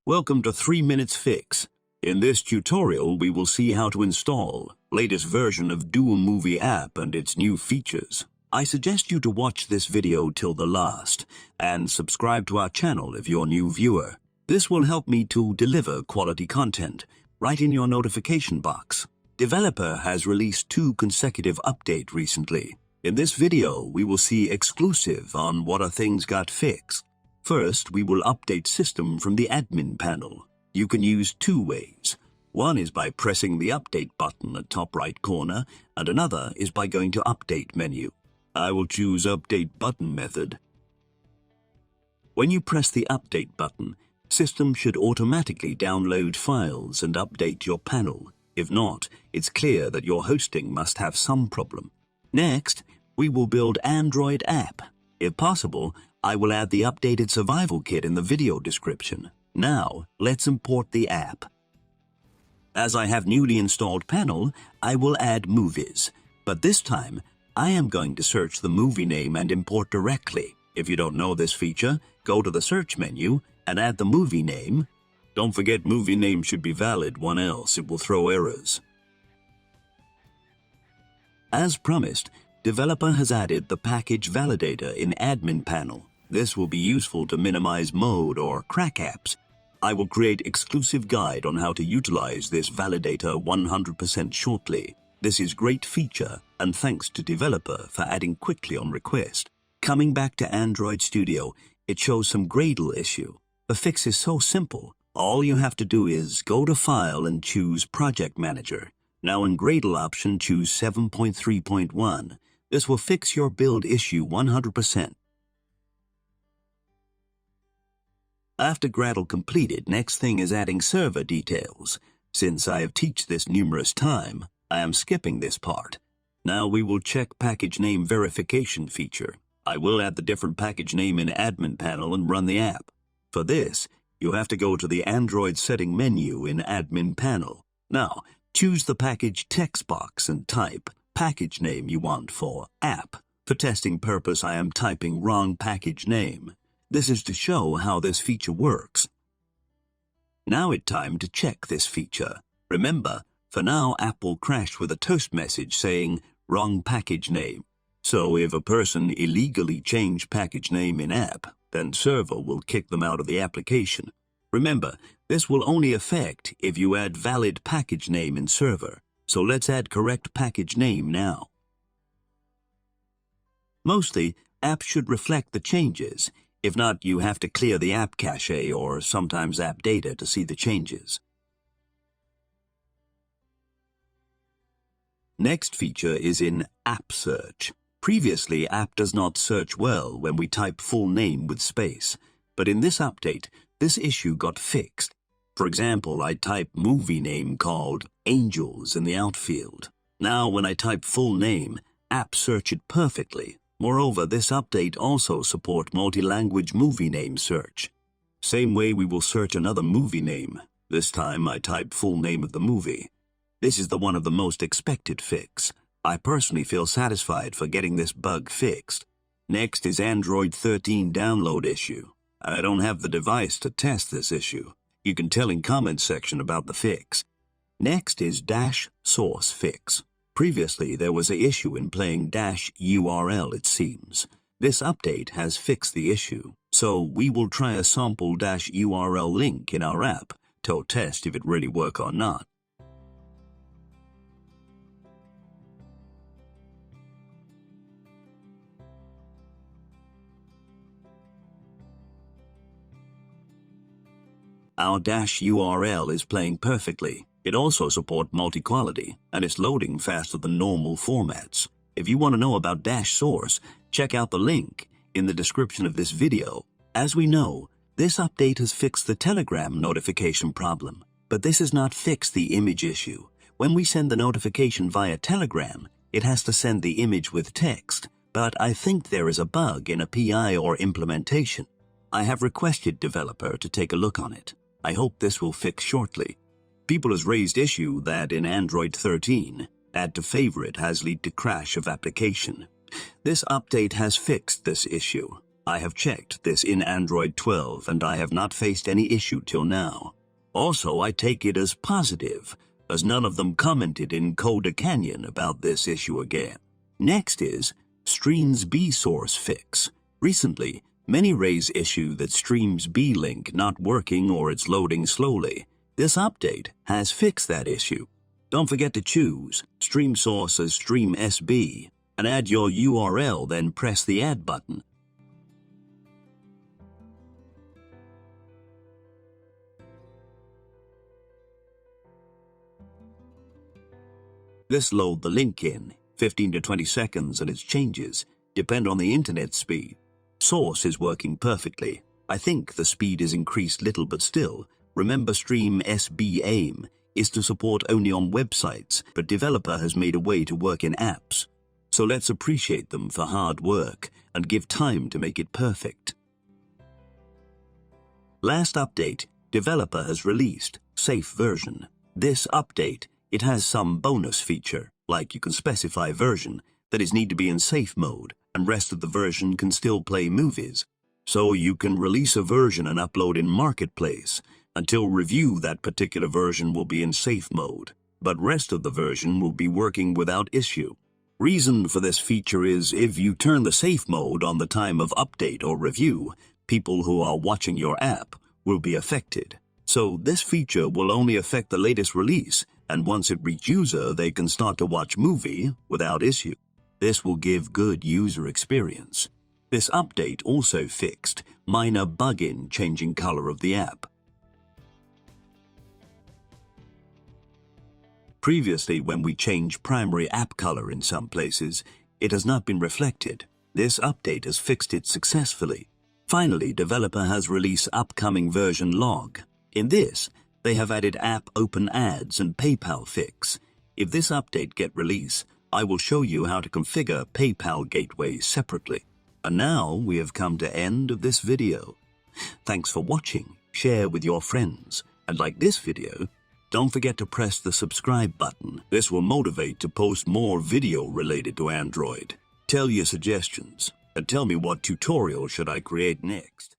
Welcome to 3 Minutes Fix. In this tutorial, we will see how to install latest version of Dual Movie app and its new features. I suggest you to watch this video till the last and subscribe to our channel if you're a new viewer. This will help me to deliver quality content right in your notification box. Developer has released 2 consecutive updates recently. In this video, we will see exclusive on what are things got fixed. First, we will update system from the admin panel. You can use 2 ways. One is by pressing the update button at top right corner, and another is by going to update menu. I will choose update button method. When you press the update button, system should automatically download files and update your panel. If not, it's clear that your hosting must have some problem. Next, we will build Android app. If possible, I will add the updated survival kit in the video description. Now, let's import the app. As I have newly installed panel, I will add movies. But this time, I am going to search the movie name and import directly. If you don't know this feature, go to the search menu and add the movie name. Don't forget movie name should be valid, one else it will throw errors. As promised, developer has added the package validator in admin panel. This will be useful to minimize mode or crack apps. I will create exclusive guide on how to utilize this validator 100% shortly. This is great feature and thanks to developer for adding quickly on request. Coming back to Android Studio, it shows some Gradle issue. The fix is so simple. All you have to do is go to File and choose Project Manager. Now in Gradle option, choose 7.3.1. This will fix your build issue 100%. After Gradle completed, next thing is adding server details. Since I have taught this numerous times, I am skipping this part. Now we will check package name verification feature. I will add the different package name in admin panel and run the app. For this, you have to go to the Android setting menu in admin panel. Now, choose the package text box and type package name you want for app. For testing purpose, I am typing wrong package name. This is to show how this feature works. Now it's time to check this feature. Remember, for now app will crash with a toast message saying wrong package name. So if a person illegally changed package name in app, then server will kick them out of the application. Remember, this will only affect if you add valid package name in server. So let's add correct package name now. Mostly, apps should reflect the changes. If not, you have to clear the app cache or sometimes app data to see the changes. Next feature is in App Search. Previously, app does not search well when we type full name with space, but in this update, this issue got fixed. For example, I type movie name called Angels in the outfield. Now when I type full name, app search it perfectly. Moreover, this update also support multi-language movie name search. Same way we will search another movie name. This time I type full name of the movie. This is the one of the most expected fix. I personally feel satisfied for getting this bug fixed. Next is Android 13 download issue. I don't have the device to test this issue. You can tell in comment section about the fix. Next is Dash Source fix. Previously, there was an issue in playing Dash URL, it seems. This update has fixed the issue, so we will try a sample Dash URL link in our app to test if it really works or not. Our Dash URL is playing perfectly. It also supports multi-quality, and it's loading faster than normal formats. If you want to know about Dash Source, check out the link in the description of this video. As we know, this update has fixed the Telegram notification problem, but this has not fixed the image issue. When we send the notification via Telegram, it has to send the image with text, but I think there is a bug in a PI or implementation. I have requested developer to take a look on it. I hope this will fix shortly. People has raised issue that in Android 13, add to favorite has lead to crash of application. This update has fixed this issue. I have checked this in Android 12 and I have not faced any issue till now. Also, I take it as positive, as none of them commented in Coda Canyon about this issue again. Next is Streams B source fix. Recently, many raise issue that Streams B link not working or it's loading slowly. This update has fixed that issue. Don't forget to choose Stream Source as Stream SB and add your URL, then press the Add button. This load the link in 15 to 20 seconds and its changes depend on the internet speed. Source is working perfectly. I think the speed is increased little, but still, remember Stream SB aim is to support only on websites, but developer has made a way to work in apps. So let's appreciate them for hard work and give time to make it perfect. Last update, developer has released safe version. This update, it has some bonus feature, like you can specify version that is need to be in safe mode and rest of the version can still play movies. So you can release a version and upload in Marketplace. Until review, that particular version will be in safe mode, but rest of the version will be working without issue. Reason for this feature is if you turn the safe mode on the time of update or review, people who are watching your app will be affected. So this feature will only affect the latest release, and once it reaches user, they can start to watch movie without issue. This will give good user experience. This update also fixed minor bug-in changing color of the app. Previously, when we change primary app color in some places, it has not been reflected. This update has fixed it successfully. Finally, developer has released upcoming version log. In this, they have added app open ads and PayPal fix. If this update get released, I will show you how to configure PayPal gateways separately. And now we have come to end of this video. Thanks for watching, share with your friends, and like this video, don't forget to press the subscribe button. This will motivate to post more video related to Android. Tell your suggestions and tell me what tutorial should I create next.